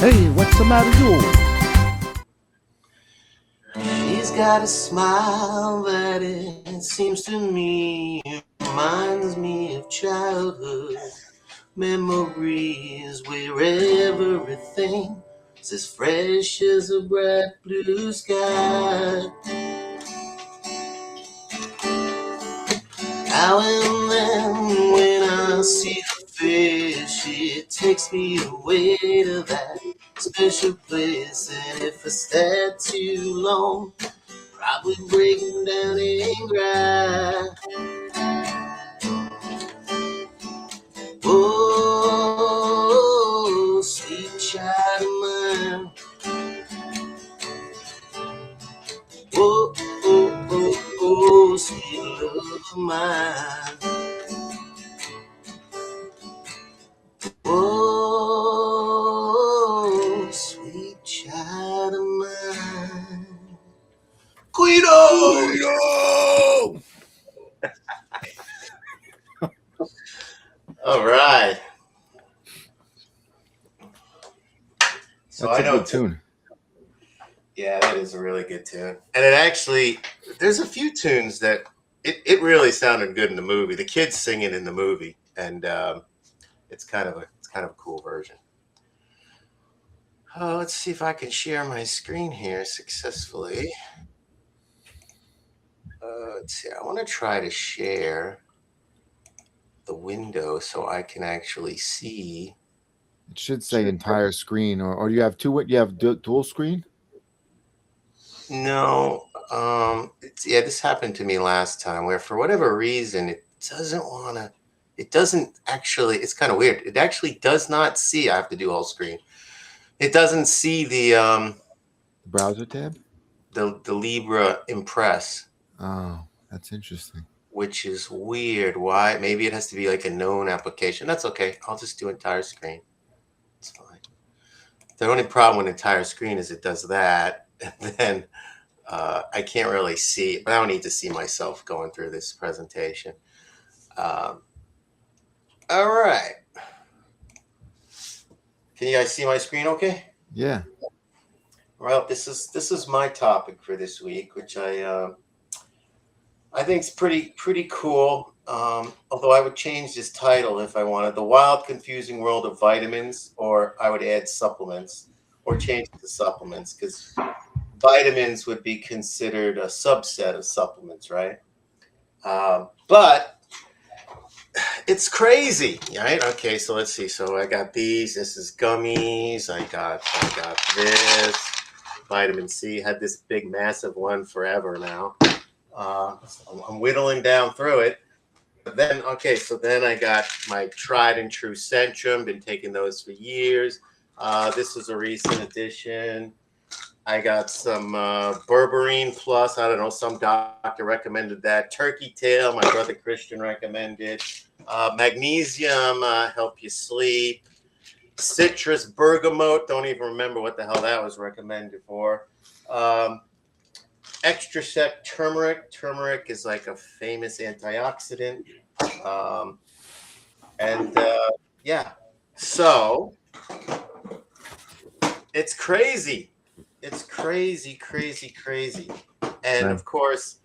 Hey, what's the matter, you? She's got a smile that it seems to me reminds me of childhood memories where everything is as fresh as a bright blue sky. Now and then when I see her face, it takes me away to that special place. And if I stay too long, probably breaking down and cry. Oh, sweet child of mine. Oh, oh, oh, oh, sweet love of mine. Oh, sweet child of mine. Guidos! Guido! All right. So That's I a know, good tune. yeah, that is a really good tune. And it actually, there's a few tunes that it really sounded good in the movie. The kids singing in the movie, and it's kind of a cool version. Let's see if I can share my screen here successfully. Let's see. I want to try to share the window so I can actually see. It should say entire screen, or you have two. You have dual screen. No, yeah, this happened to me last time where for whatever reason it doesn't want to. It doesn't actually. It's kind of weird. It actually does not see. I have to do all screen. It doesn't see The browser tab. the Libra Impress, Oh, that's interesting. which is weird. Why? Maybe it has to be like a known application. That's okay. I'll just do entire screen. It's fine. The only problem with entire screen is it does that, and then I can't really see. But I don't need to see myself going through this presentation. Um, all right. Can you guys see my screen? Okay. Yeah. Well, this is my topic for this week, which I think is pretty cool. Although I would change this title if I wanted: "The Wild, Confusing World of Vitamins," or I would add supplements, or change it to supplements because vitamins would be considered a subset of supplements, right? But it's crazy, right? Okay, so let's see. So I got these. This is gummies. I got this vitamin C. Had this big massive one forever now. I'm whittling down through it. But then, okay, so then I got my tried and true Centrum. Been taking those for years. This was a recent addition. I got some berberine plus. I don't know. Some doctor recommended that. Turkey tail. My brother Christian recommended. Magnesium help you sleep. Citrus bergamot. Don't even remember what the hell that was recommended for. Extra sec turmeric. Turmeric is like a famous antioxidant. Um, and yeah, so it's crazy. It's crazy, crazy, crazy. And Right. of course,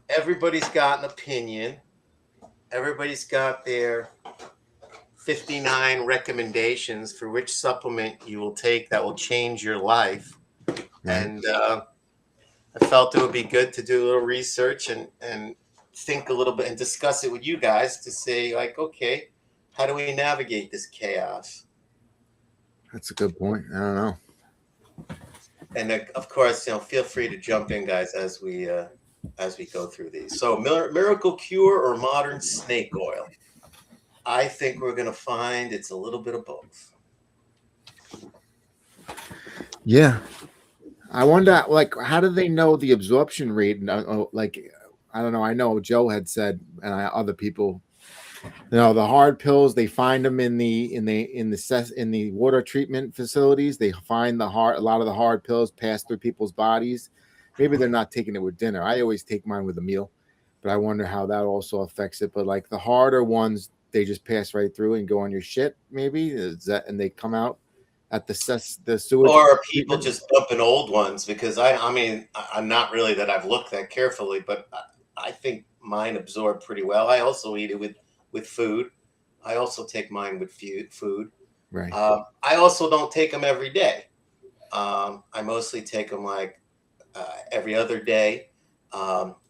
everybody's got an opinion. Everybody's got their 59 recommendations for which supplement you will take that will change your life. Right. And I felt it would be good to do a little research and think a little bit and discuss it with you guys to say, like, okay, how do we navigate this chaos? That's a good point. I don't know. And of course, feel free to jump in, guys, as we go through these. So, miracle cure or modern snake oil? I think we're going to find it's a little bit of both. Yeah. I wonder, like, how do they know the absorption rate? And like, I don't know. I know Joe had said, and other people, the hard pills they find them in the water treatment facilities. They find a lot of the hard pills pass through people's bodies. Maybe they're not taking it with dinner. I always take mine with a meal, but I wonder how that also affects it. But like the harder ones, they just pass right through and go on your shit. Maybe is that, and they come out at the sewage Or are people treatment? just dumping old ones? Because I mean, I'm not really that I've looked that carefully, but I think mine absorb pretty well. I also eat it with food. I also take mine with food. Right. I also don't take them every day. I mostly take them like every other day,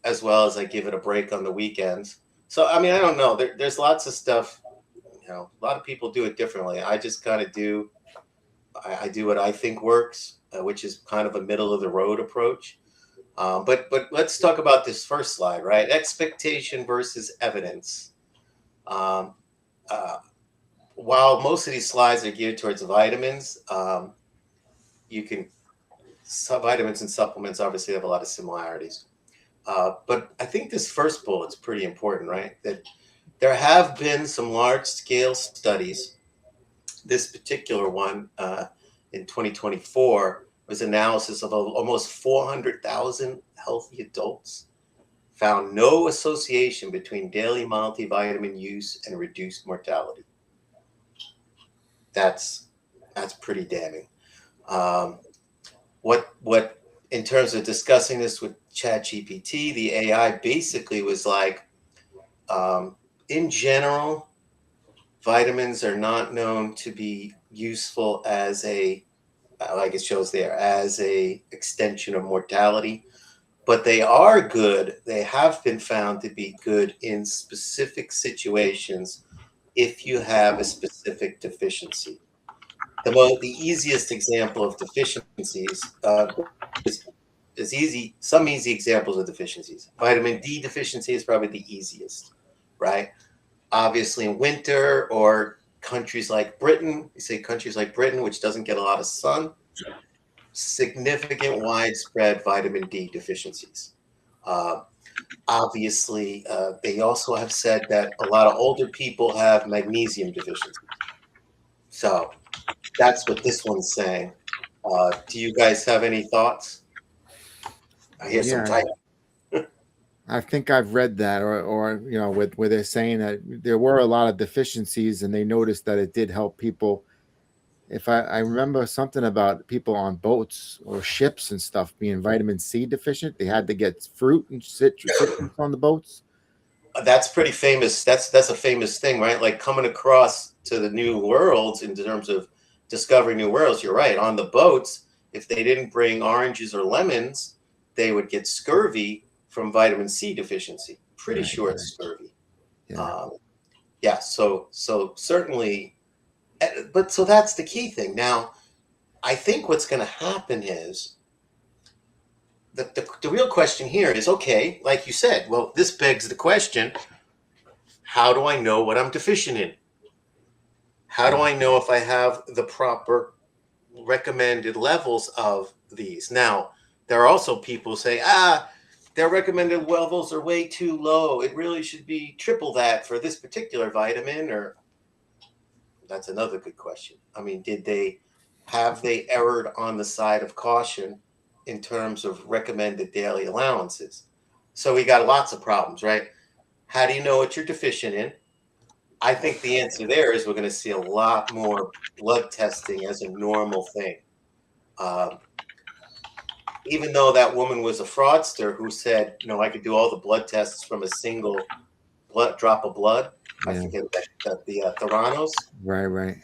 as well as I give it a break on the weekends. So I mean, I don't know. There's lots of stuff. You know, a lot of people do it differently. I just kind of do. I do what I think works, which is kind of a middle of the road approach. But let's talk about this first slide, right? Expectation versus evidence. Um, uh, while most of these slides are geared towards vitamins, you can vitamins and supplements obviously have a lot of similarities. But I think this first bullet's pretty important, right? That there have been some large scale studies. This particular one in 2024 was analysis of almost 400,000 healthy adults found no association between daily multivitamin use and reduced mortality. That's pretty damning. Um, what in terms of discussing this with ChatGPT, the AI basically was like, in general, vitamins are not known to be useful as a, like it shows there, as a extension of mortality, but they are good. They have been found to be good in specific situations if you have a specific deficiency. The easiest example of deficiencies is easy. Some easy examples of deficiencies. Vitamin D deficiency is probably the easiest, right? Obviously, in winter or countries like Britain, you say countries like Britain, which doesn't get a lot of sun, significant widespread vitamin D deficiencies. Obviously, they also have said that a lot of older people have magnesium deficiency. So that's what this one's saying. Do you guys have any thoughts? I hear some Yeah, type. I think I've read that, or where they're saying that there were a lot of deficiencies, and they noticed that it did help people. If I remember something about people on boats or ships and stuff being vitamin C deficient, they had to get fruit and citrus on the boats. That's pretty famous. That's a famous thing, right? Like coming across to the new worlds in terms of discovering new worlds. You're right. On the boats, if they didn't bring oranges or lemons, they would get scurvy from vitamin C deficiency. Pretty Right, sure right. it's scurvy. Yeah. Yeah. So certainly, but so that's the key thing. Now, I think what's going to happen is the real question here is, okay, like you said, well, this begs the question, how do I know what I'm deficient in? How do I know if I have the proper recommended levels of these? Now, there are also people who say, their recommended levels are way too low. It really should be triple that for this particular vitamin. Or that's another good question. I mean, have they erred on the side of caution in terms of recommended daily allowances? So we got lots of problems, right? How do you know what you're deficient in? I think the answer there is we're going to see a lot more blood testing as a normal thing. Even though that woman was a fraudster who said, I could do all the blood tests from a single drop of blood. I forget the Theranos. Right.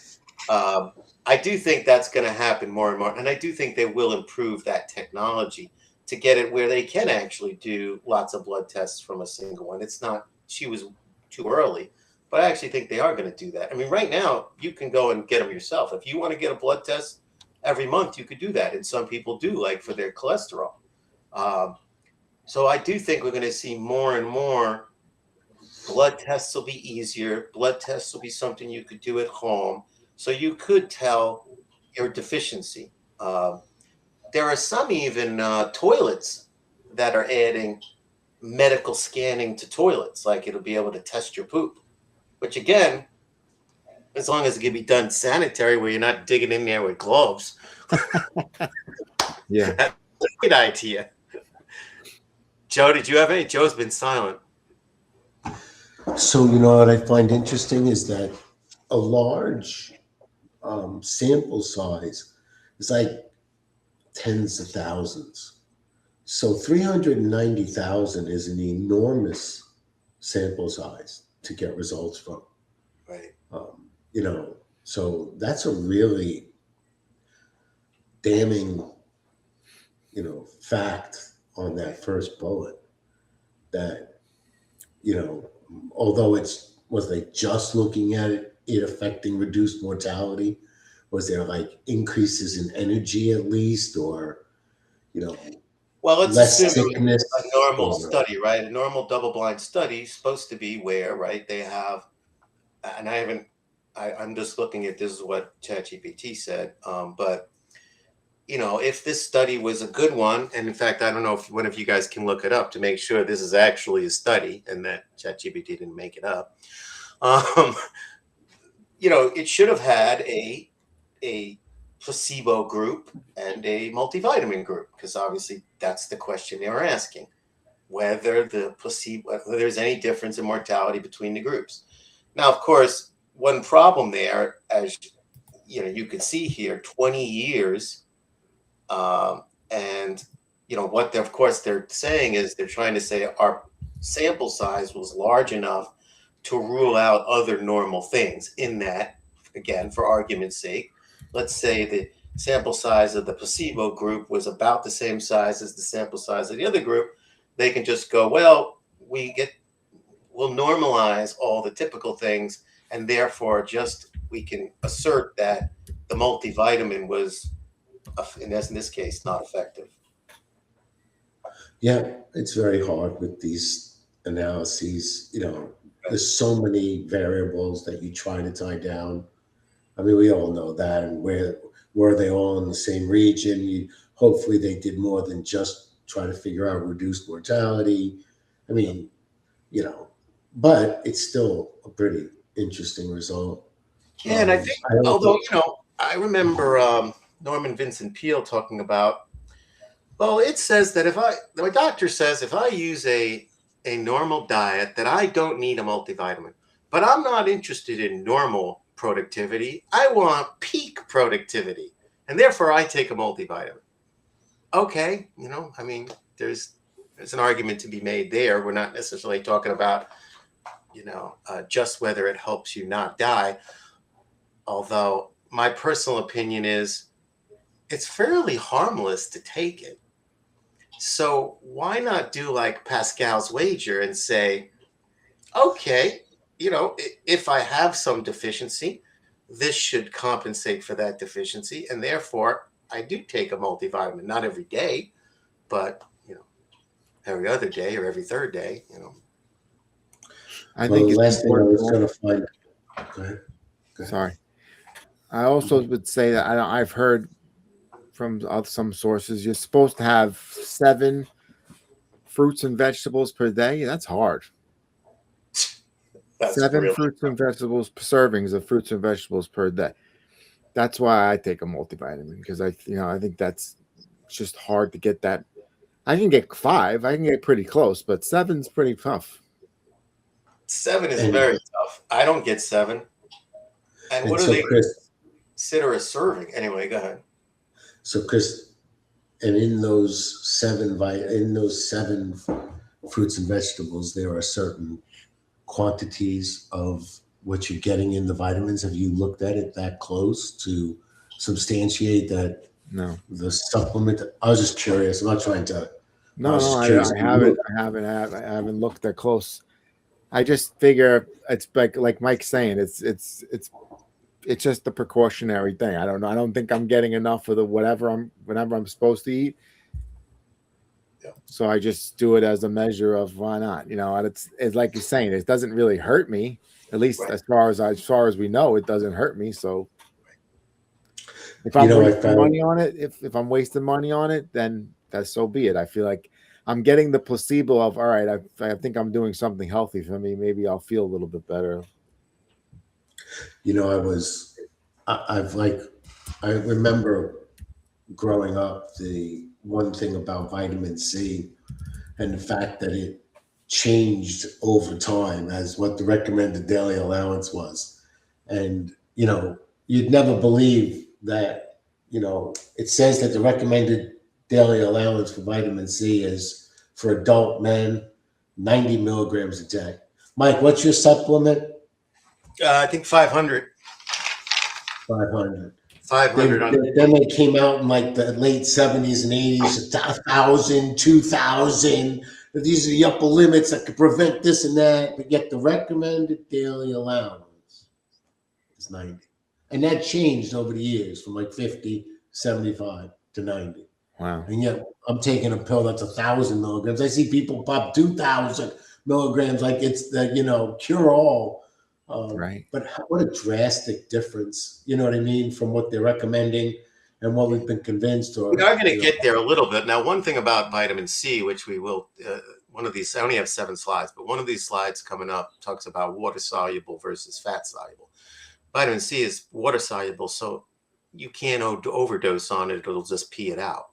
I do think that's going to happen more and more. And I do think they will improve that technology to get it where they can actually do lots of blood tests from a single one. It's not, she was too early, but I actually think they are going to do that. I mean, right now, you can go and get them yourself. If you want to get a blood test every month, you could do that. And some people do, like for their cholesterol. So I do think we're going to see more and more. Blood tests will be easier. Blood tests will be something you could do at home. So you could tell your deficiency. There are some even toilets that are adding medical scanning to toilets, like it'll be able to test your poop. Which again, as long as it can be done sanitary, where you're not digging in there with gloves. Yeah. That's a good idea. Joe, did you have any? Joe's been silent. So, what I find interesting is that a large sample size is like tens of thousands. So 390,000 is an enormous sample size to get results from. Right. You know, so that's a really damning, fact on that first bullet that, although was they just looking at it affecting reduced mortality? Was there like increases in energy at least, or, you know, Well, let's less assume a sickness? normal Or, study, right? A normal double-blind study is supposed to be where, right, they have, and I'm just looking at this is what ChatGPT said, but if this study was a good one, and in fact, I don't know if one of you guys can look it up to make sure this is actually a study and that ChatGPT didn't make it up. Um, it should have had a placebo group and a multivitamin group, because obviously that's the question they were asking, whether there's any difference in mortality between the groups. Now, of course, one problem there, as you can see here, 20 years, and what of course they're saying is they're trying to say our sample size was large enough to rule out other normal things. In that, again, for argument's sake, let's say the sample size of the placebo group was about the same size as the sample size of the other group. They can just go, well, we'll normalize all the typical things, and therefore we can assert that the multivitamin was, in this case, not effective. yeah, it's very hard with these analyses. There's so many variables that you try to tie down. I mean, we all know that. And were they all in the same region? Hopefully, they did more than just try to figure out reduced mortality. I mean, but it's still a pretty interesting result. Yeah, and I think, although I remember Norman Vincent Peale talking about, well, it says that my doctor says if I use a normal diet that I don't need a multivitamin, but I'm not interested in normal productivity. I want peak productivity, and therefore I take a multivitamin. Okay, I mean, there's an argument to be made there. We're not necessarily talking about, just whether it helps you not die. Although my personal opinion is it's fairly harmless to take it. So why not do like Pascal's wager and say, okay, if I have some deficiency, this should compensate for that deficiency. And therefore I do take a multivitamin, not every day, but, every other day or every third day, I think the it's last thing I important. was going to find. Go ahead. Sorry. I also would say that I've heard from some sources you're supposed to have 7 fruits and vegetables per day. That's hard. That's 7 really fruits and vegetables, servings of fruits and vegetables per day. That's why I take a multivitamin, because I think that's just hard to get that. I can get 5. I can get pretty close, but 7's pretty tough. 7 is And, very tough. I don't get 7. And what do so they Chris, consider a serving? Anyway, go ahead. So Chris, and in those 7 fruits and vegetables, there are certain quantities of what you're getting in the vitamins. Have you looked at it that close to substantiate that? No. The supplement. I was just curious. I'm not trying to. No, I haven't looked that close. I just figure it's like Mike's saying, it's just a precautionary thing. I don't know. I don't think I'm getting enough of whenever I'm supposed to eat. Yeah. So I just do it as a measure of why not. And it's like you're saying, it doesn't really hurt me. At least Right. as far as we know, it doesn't hurt me. So if I'm wasting money on it, if I'm wasting money on it, then that's so be it. I feel like I'm getting the placebo of, all right, I think I'm doing something healthy for me. Maybe I'll feel a little bit better. I remember growing up, the one thing about vitamin C and the fact that it changed over time as what the recommended daily allowance was. And, you'd never believe that, it says that the recommended daily allowance for vitamin C is for adult men, 90 milligrams a day. Mike, what's your supplement? I think 500. 500. 500 on. Then they came out in like the late 70s and 80s, 1,000, 2,000. These are the upper limits that could prevent this and that, but yet the recommended daily allowance is 90. And that changed over the years from like 50, 75 to 90. Wow. And yet I'm taking a pill that's 1,000 milligrams. I see people pop 2,000 milligrams like it's the, cure all. Right. But what a drastic difference, you know what I mean, from what they're recommending and what we've been convinced. Or We are going to get there a little bit. Now, one thing about vitamin C, which we will, one of these, I only have 7 slides, but one of these slides coming up talks about water soluble versus fat soluble. Vitamin C is water soluble, so you can't overdose on it. It'll just pee it out.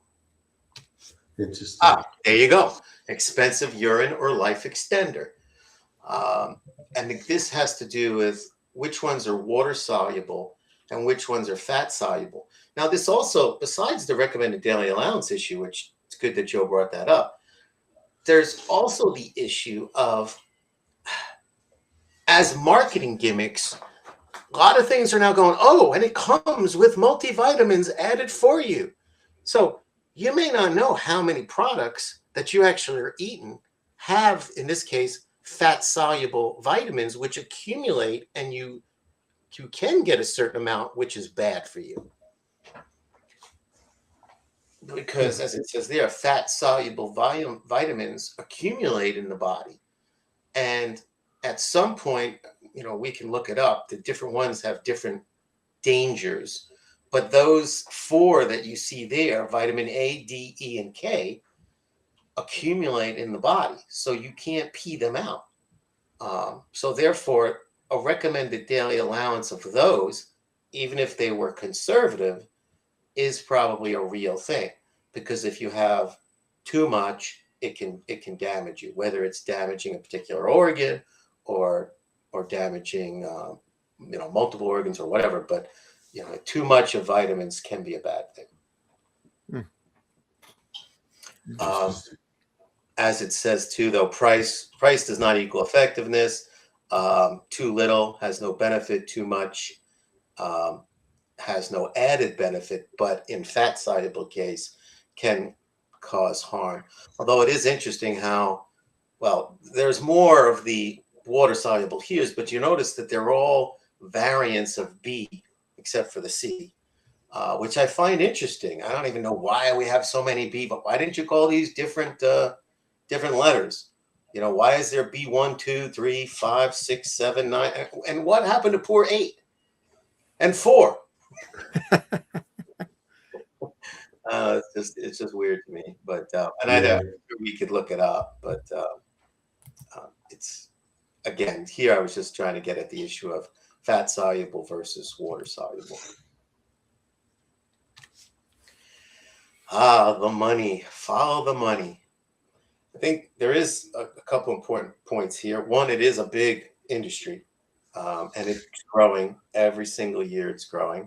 Interesting. There you go. Expensive urine or life extender. And this has to do with which ones are water soluble and which ones are fat soluble. Now, this also, besides the recommended daily allowance issue, which it's good that Joe brought that up, there's also the issue of, as marketing gimmicks, a lot of things are now going, oh, and it comes with multivitamins added for you. So you may not know how many products that you actually are eating have, in this case, fat soluble vitamins, which accumulate, and you can get a certain amount, which is bad for you. Because as it says there, fat soluble vitamins accumulate in the body. And at some point, we can look it up. The different ones have different dangers. But those 4 that you see there, vitamin A, D, E, and K, accumulate in the body. So you can't pee them out. So therefore, a recommended daily allowance of those, even if they were conservative, is probably a real thing. Because if you have too much, it can damage you, whether it's damaging a particular organ or damaging multiple organs or whatever. But too much of vitamins can be a bad thing. As it says too, though, price does not equal effectiveness. Too little has no benefit. Too much has no added benefit. But in fat soluble case, can cause harm. Although it is interesting how, well, there's more of the water soluble hues, but you notice that they're all variants of B, except for the C, which I find interesting. I don't even know why we have so many B, but why didn't you call these different letters? Why is there B1, 2, 3, 5, 6, 7, 9? And what happened to poor 8 and 4? It's just weird to me. But we could look it up. But it's, again, here I was just trying to get at the issue of fat soluble versus water soluble. The money. Follow the money. I think there is a couple important points here. One, it is a big industry, and it's growing every single year. It's growing,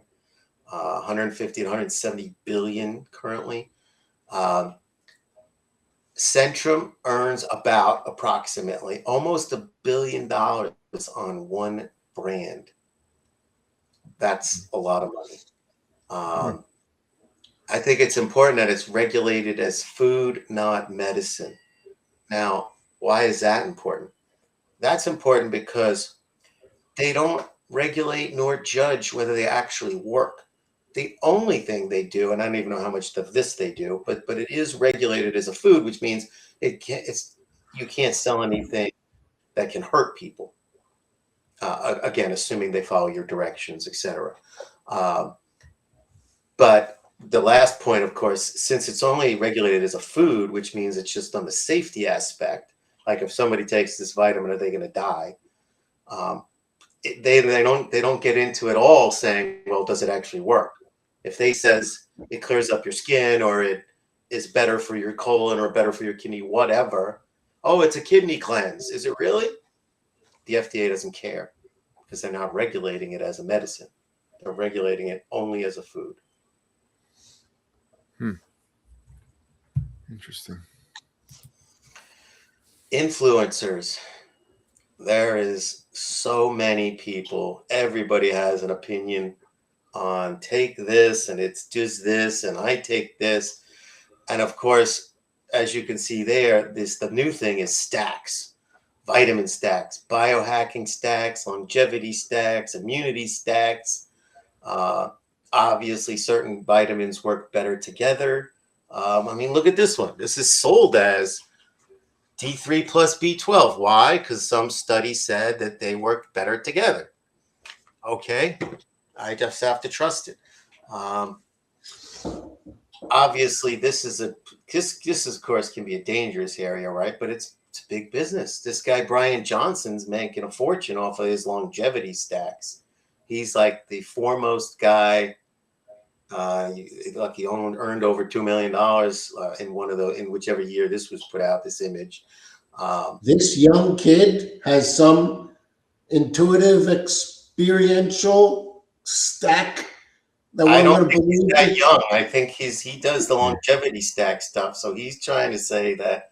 150 to 170 billion currently. Centrum earns about approximately almost $1 billion on one brand. That's a lot of money. I think it's important that it's regulated as food, not medicine. Now, why is that important? That's important because they don't regulate nor judge whether they actually work. The only thing they do, and I don't even know how much of this they do, but it is regulated as a food, which means you can't sell anything that can hurt people. Again, assuming they follow your directions, etc. But the last point, of course, since it's only regulated as a food, which means it's just on the safety aspect, like if somebody takes this vitamin, are they going to die? They don't get into it all saying, well, does it actually work? If they says it clears up your skin or it is better for your colon or better for your kidney, whatever. Oh, it's a kidney cleanse. Is it really? The FDA doesn't care because they're not regulating it as a medicine. They're regulating it only as a food. Interesting. Influencers. There is so many people. Everybody has an opinion on take this and it's just this and I take this. And of course, as you can see there, the new thing is stacks, vitamin stacks, biohacking stacks, longevity stacks, immunity stacks. Uh, Obviously, certain vitamins work better together. I mean, look at this one. This is sold as D3 plus B12. Why? Because some study said that they work better together. Okay, I just have to trust it. Obviously, this of course can be a dangerous area, right? But it's a big business. This guy Brian Johnson's making a fortune off of his longevity stacks. He's like the foremost guy. He earned over $2 million in whichever year this was put out. This image. This young kid has some intuitive, experiential stack that I we're don't going to think he's believe. that young. I think he does the longevity stack stuff. So he's trying to say that,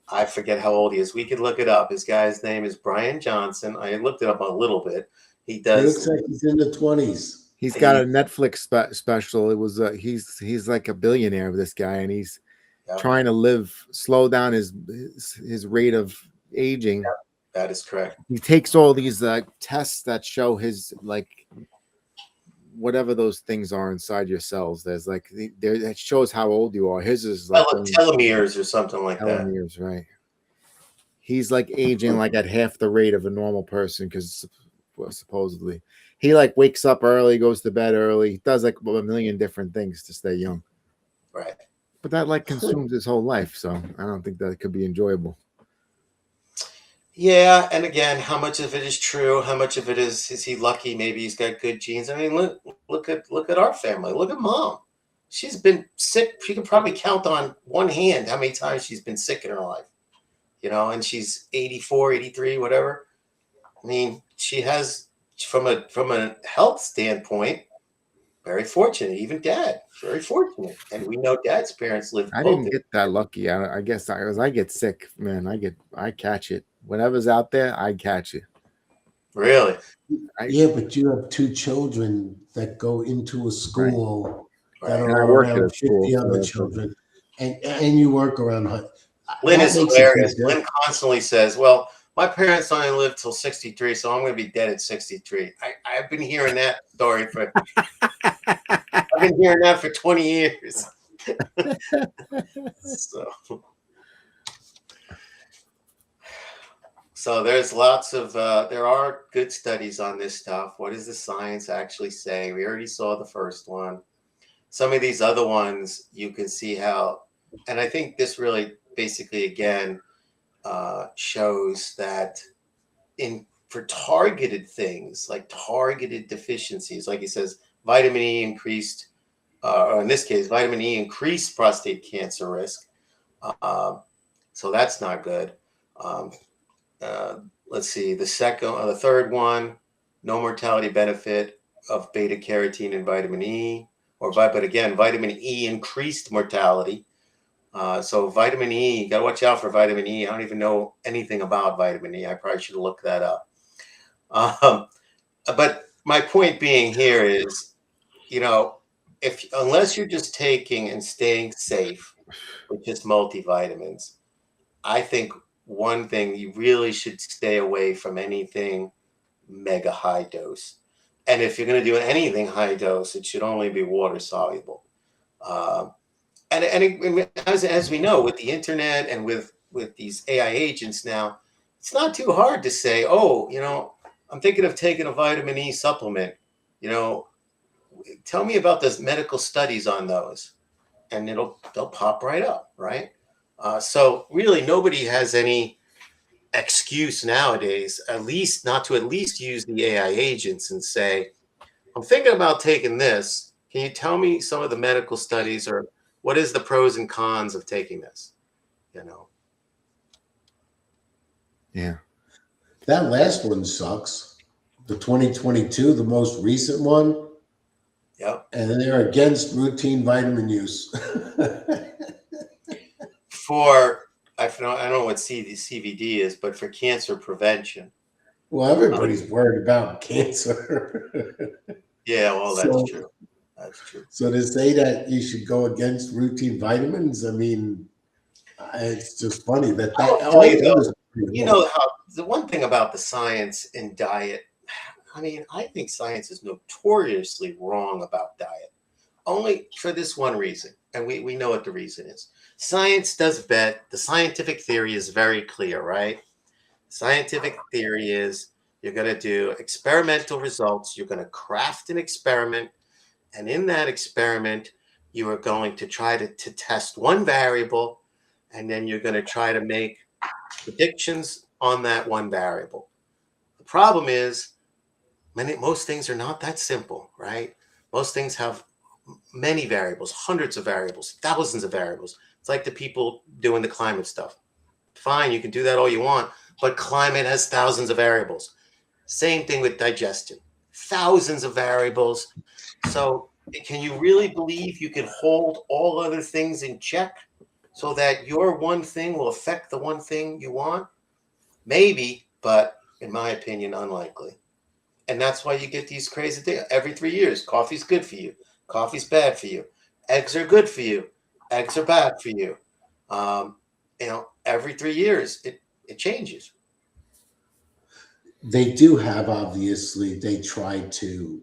I forget how old he is. We could look it up. This guy's name is Brian Johnson. I looked it up a little bit. He It looks does. like he's in the 20s. He's got a Netflix special. It was he's like a billionaire, this guy, and he's trying to slow down his rate of aging. Yep, that is correct. He takes all these tests that show his whatever those things are inside your cells. There's it shows how old you are. His is like telomeres or something like that. Telomeres, right? He's like aging like at half the rate of a normal person because supposedly he wakes up early, goes to bed early. He does a million different things to stay young. Right. But that consumes his whole life, so I don't think that could be enjoyable. Yeah, and again, how much of it is true? How much of it is he lucky? Maybe he's got good genes. I mean, look at our family. Look at Mom. She's been sick. She can probably count on one hand how many times she's been sick in her life. And she's 84, 83, whatever. I mean, she has from a health standpoint, very fortunate. Even Dad, very fortunate, and we know Dad's parents lived. I didn't get that lucky. I guess as I get sick, man, I catch it. Whatever's out there, I catch it. Really? Yeah, but you have two children that go into a school that are around 50 other children, and you work around. Lynn is hilarious. Lynn constantly says, "Well, my parents only lived till 63, so I'm going to be dead at 63." I've been hearing that story for. I've been hearing that for 20 years. So there's lots of there are good studies on this stuff. What does the science actually say? We already saw the first one. Some of these other ones you can see how, and I think this really basically again shows that for targeted things like targeted deficiencies, like he says, vitamin E increased, or in this case, vitamin E increased prostate cancer risk. So that's not good. Let's see, the third one, no mortality benefit of beta carotene and vitamin E, but again, vitamin E increased mortality. So vitamin E, you got to watch out for vitamin E. I don't even know anything about vitamin E. I probably should look that up. But my point being here is, unless you're just taking and staying safe with just multivitamins, I think one thing you really should stay away from anything mega high dose. And if you're going to do anything high dose, it should only be water soluble. And as we know, with the internet and with these AI agents now, it's not too hard to say, I'm thinking of taking a vitamin E supplement. Tell me about those medical studies on those, and they'll pop right up, right? So really, nobody has any excuse nowadays, at least not to use the AI agents and say, I'm thinking about taking this. Can you tell me some of the medical studies, or what is the pros and cons of taking this? Yeah. That last one sucks. The 2022, the most recent one. Yep. And they're against routine vitamin use. For I don't know what CVD is, but for cancer prevention. Well, everybody's worried about cancer. Yeah, well, that's So, true. That's true. so to say that you should go against routine vitamins, I mean, it's just funny that I will tell all you of though, those are pretty you wrong. know how the one thing about the science in diet, I mean, I think science is notoriously wrong about diet. Only for this one reason, and we know what the reason is. Science does bet. The scientific theory is very clear, right? Scientific theory is you're going to do experimental results. You're going to craft an experiment. And in that experiment, you are going to try to test one variable. And then you're going to try to make predictions on that one variable. The problem is most things are not that simple, right? Most things have many variables, hundreds of variables, thousands of variables. It's like the people doing the climate stuff. Fine, you can do that all you want, but climate has thousands of variables. Same thing with digestion, thousands of variables. So, can you really believe you can hold all other things in check so that your one thing will affect the one thing you want? Maybe, but in my opinion, unlikely. And that's why you get these crazy things. Every 3 years, coffee's good for you. Coffee's bad for you. Eggs are good for you. Eggs are bad for you. Um, every 3 years, it changes. They do have, obviously, they try to,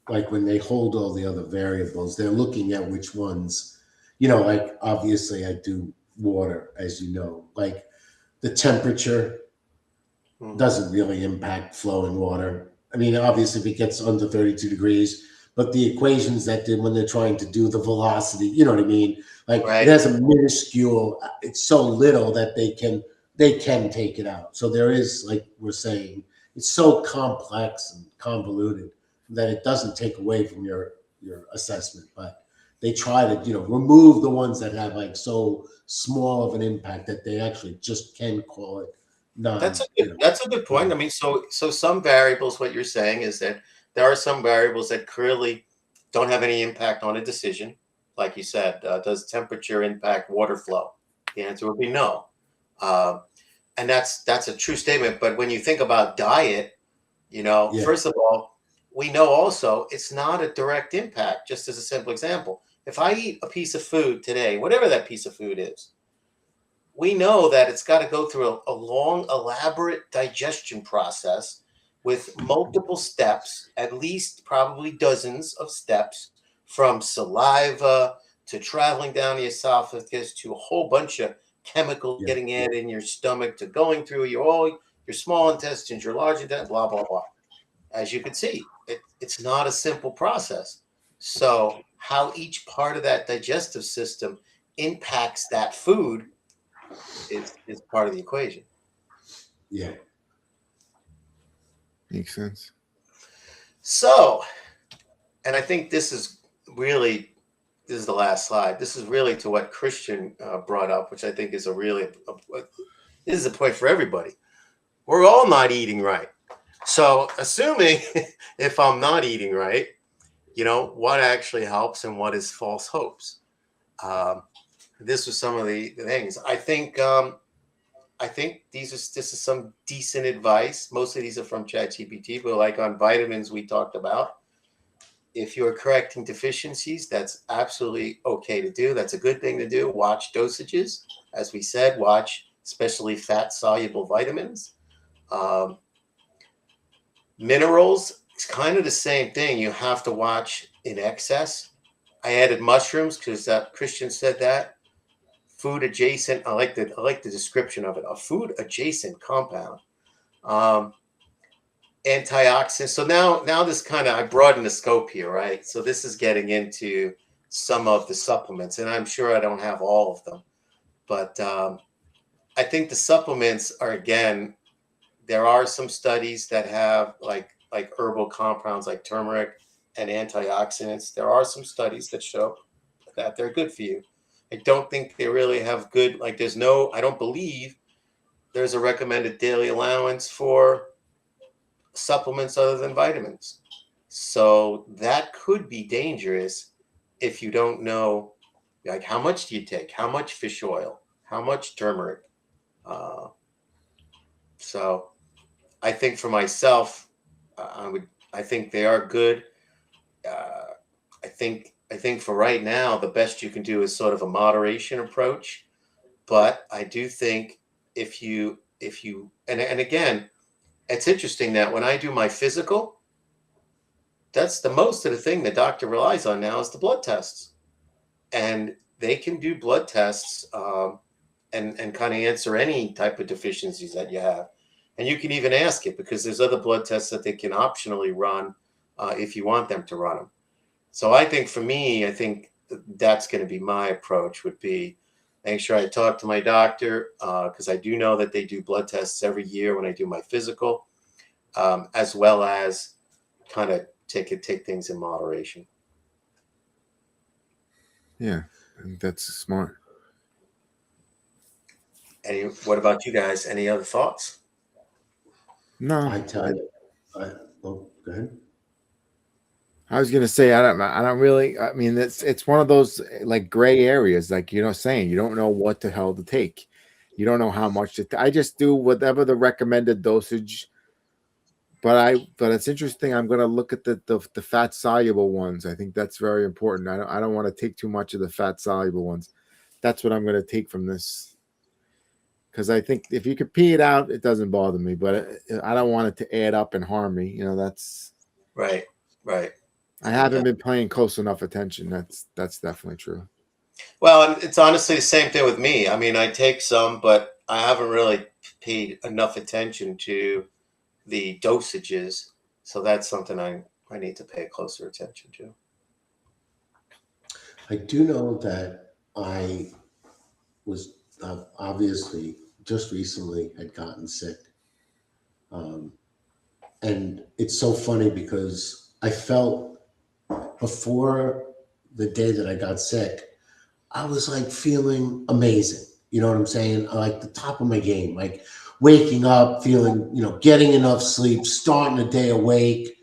like when they hold all the other variables, they're looking at which ones, like obviously I do water, as you know, like the temperature Mhm. doesn't really impact flowing water. I mean, obviously, if it gets under 32 degrees, but the equations that did when they're trying to do the velocity, you know what I mean? Like it Right? has a minuscule, it's so little that they can take it out. So there is, like we're saying, it's so complex and convoluted that it doesn't take away from your assessment. But they try to, remove the ones that have like so small of an impact that they actually just can call it That's non, a that's a good point. I mean, so some variables, what you're saying is that there are some variables that clearly don't have any impact on a decision. Like you said, does temperature impact water flow? The answer would be no. Uh, and that's a true statement. But when you think about diet, yeah, first of all, we know also it's not a direct impact. Just as a simple example, if I eat a piece of food today, whatever that piece of food is, we know that it's got to go through a long, elaborate digestion process with multiple steps, at least probably dozens of steps, from saliva to traveling down the esophagus to a whole bunch of chemicals yeah, getting in your stomach to going through your small intestines, your large intestines, blah blah blah. As you can see, it's not a simple process. So how each part of that digestive system impacts that food is part of the equation. yeah. Makes sense. So, and I think this is the last slide. This is really to what Christian brought up, which I think is this is a point for everybody. We're all not eating right. So, assuming if I'm not eating right, what actually helps and what is false hopes. Um, this was some of the things. I think this is some decent advice. Most of these are from ChatGPT, but like on vitamins we talked about, if you're correcting deficiencies, that's absolutely okay to do. That's a good thing to do. Watch dosages, as we said. Watch especially fat soluble vitamins, um, minerals. It's kind of the same thing. You have to watch in excess. I added mushrooms because Christian said that food adjacent. I like the description of it. A food adjacent compound. Um, Antioxidants. So now this kind of I broaden the scope here, right? So this is getting into some of the supplements, and I'm sure I don't have all of them, but I think the supplements are again. There are some studies that have like herbal compounds like turmeric and antioxidants. There are some studies that show that they're good for you. I don't think they really have good. Like I don't believe there's a recommended daily allowance for supplements other than vitamins. So that could be dangerous if you don't know, like, how much do you take? How much fish oil? How much turmeric? Uh, so I think for myself, I think they are good. Uh, I think for right now, the best you can do is sort of a moderation approach. But I do think and again, it's interesting that when I do my physical, that's the most of the thing the doctor relies on now is the blood tests, and they can do blood tests, and kind of answer any type of deficiencies that you have, and you can even ask it because there's other blood tests that they can optionally run if you want them to run them. So I think for me, I think that's going to be my approach would be make sure I talk to my doctor because I do know that they do blood tests every year when I do my physical, as well as kind of take things in moderation. Yeah, I think that's smart. What about you guys? Any other thoughts? No, I tell you, go ahead. I was gonna say I don't really. I mean, it's one of those like gray areas, like saying you don't know what the hell to take, you don't know how much to. I just do whatever the recommended dosage. But it's interesting. I'm gonna look at the fat soluble ones. I think that's very important. I don't want to take too much of the fat soluble ones. That's what I'm gonna take from this because I think if you could pee it out, it doesn't bother me. But I don't want it to add up and harm me. That's Right. I haven't been paying close enough attention. That's definitely true. Well, and it's honestly the same thing with me. I mean, I take some, but I haven't really paid enough attention to the dosages. So that's something I need to pay closer attention to. I do know that I was obviously just recently had gotten sick. And it's so funny because I felt before the day that I got sick, I was like feeling amazing. You know what I'm saying? Like the top of my game, like waking up, feeling, getting enough sleep, starting the day awake,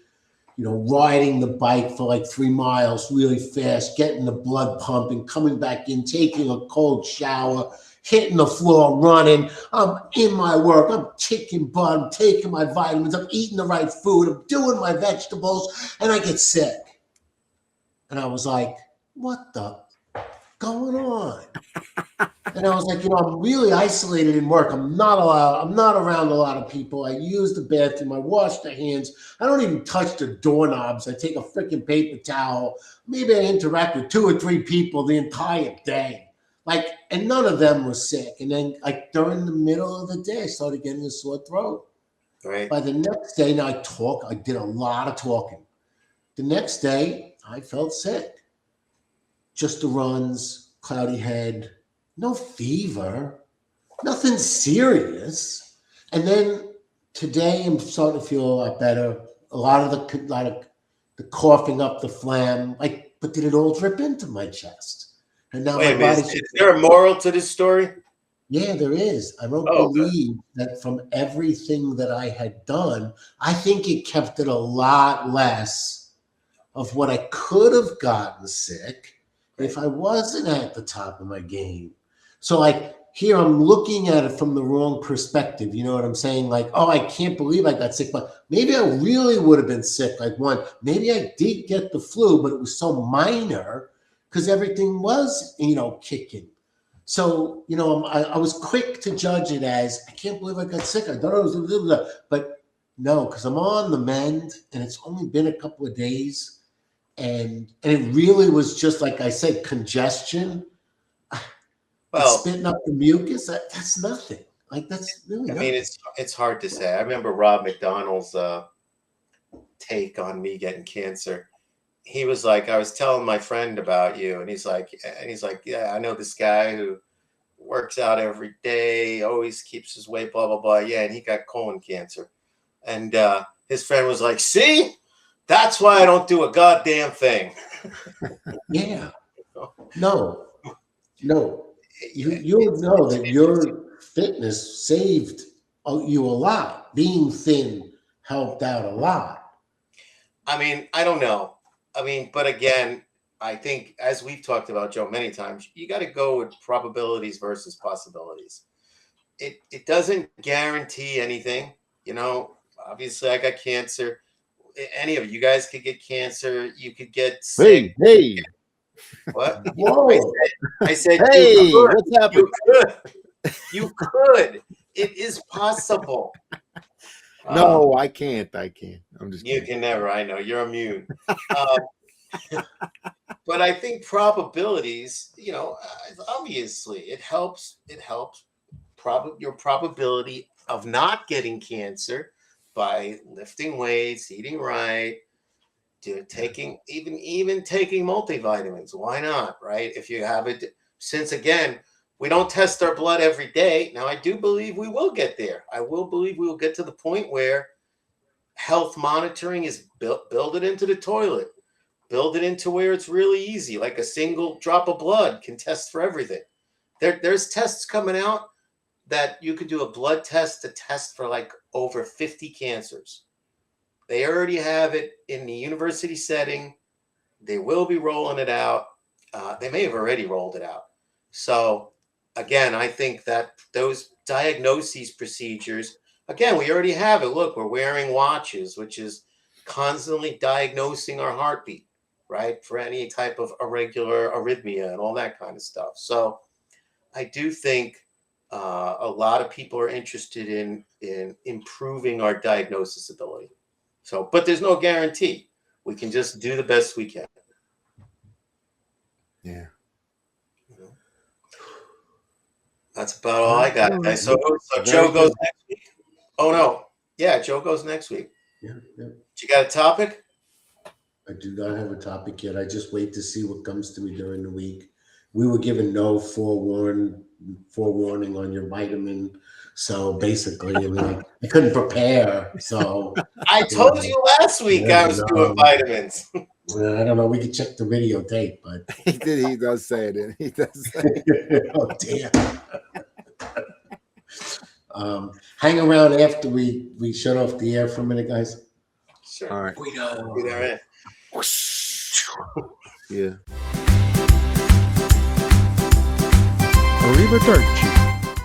riding the bike for like 3 miles really fast, getting the blood pumping, coming back in, taking a cold shower, hitting the floor, running. I'm in my work. I'm kicking butt. I'm taking my vitamins. I'm eating the right food. I'm doing my vegetables, and I get sick. And I was like, what the going on? And I was like, I'm really isolated in work. I'm not around a lot of people. I use the bathroom. I wash the hands. I don't even touch the doorknobs. I take a freaking paper towel. Maybe I interact with 2 or 3 people the entire day. And none of them was sick. And then during the middle of the day, I started getting a sore throat. Right. By the next day, now I did a lot of talking. The next day, I felt sick. Just the runs, cloudy head, no fever, nothing serious. And then today I'm starting to feel a lot better. A lot of the coughing up the phlegm, but did it all drip into my chest? And now Wait a my minute. body's. Is there a moral to this story? Yeah, there is. I don't Oh, believe that from everything that I had done, I think it kept it a lot less of what I could have gotten sick if I wasn't at the top of my game. So here I'm looking at it from the wrong perspective. You know what I'm saying? I can't believe I got sick, but maybe I really would have been sick. Maybe I did get the flu, but it was so minor because everything was, kicking. So, I was quick to judge it as, I can't believe I got sick. I thought I was, blah, blah, blah. But no, because I'm on the mend and it's only been a couple of days. And it really was just, like I said, congestion. Well, Spitting up the mucus, that's nothing. That's really nothing. I mean, it's hard to say. I remember Rob McDonald's take on me getting cancer. He was like, I was telling my friend about you, and he's like, yeah, I know this guy who works out every day, always keeps his weight, blah, blah, blah. Yeah, and he got colon cancer. And his friend was like, see, that's why I don't do a goddamn thing. Yeah. No. You know that your fitness saved you a lot. Being thin helped out a lot. I mean, I don't know. I mean, but again, I think as we've talked about, Joe, many times, you got to go with probabilities versus possibilities. It doesn't guarantee anything. You know, obviously, I got cancer. Any of you guys could get cancer. You could get sick. Hey, What? Whoa. I said you hey, could. what's happening? You could. You could. It is possible. No, I can't. I'm just You kidding. can never. I know you're immune. But I think probabilities, you know, obviously it helps. It helps your probability of not getting cancer by lifting weights, eating right, taking even taking multivitamins. Why not, right? If you have it, since again, we don't test our blood every day. Now, I do believe we will get there. I will believe we will get to the point where health monitoring is build it into the toilet. Build it into where it's really easy, like a single drop of blood can test for everything. There's tests coming out that you could do a blood test to test for like over 50 cancers. They already have it in the university setting. They will be rolling it out. They may have already rolled it out. So again, I think that those diagnoses procedures, again, we already have it. Look, we're wearing watches, which is constantly diagnosing our heartbeat, right? For any type of irregular arrhythmia and all that kind of stuff. So I do think a lot of people are interested in improving our diagnosis ability. So, but there's no guarantee. We can just do the best we can. Yeah. That's about all I got. Right. So Joe goes next week. Oh no. Yeah, Joe goes next week. Yeah. You got a topic? I do not have a topic yet. I just wait to see what comes to me during the week. We were given no forewarning on your vitamin. So basically, I mean, I couldn't prepare. So I told you last week I was doing vitamins. I don't know. We could check the videotape, but He does say it. He does say it. oh dear. Hang around after we shut off the air for a minute, guys. Sure. All right. Guido. Be there in. Yeah. Arrivederci.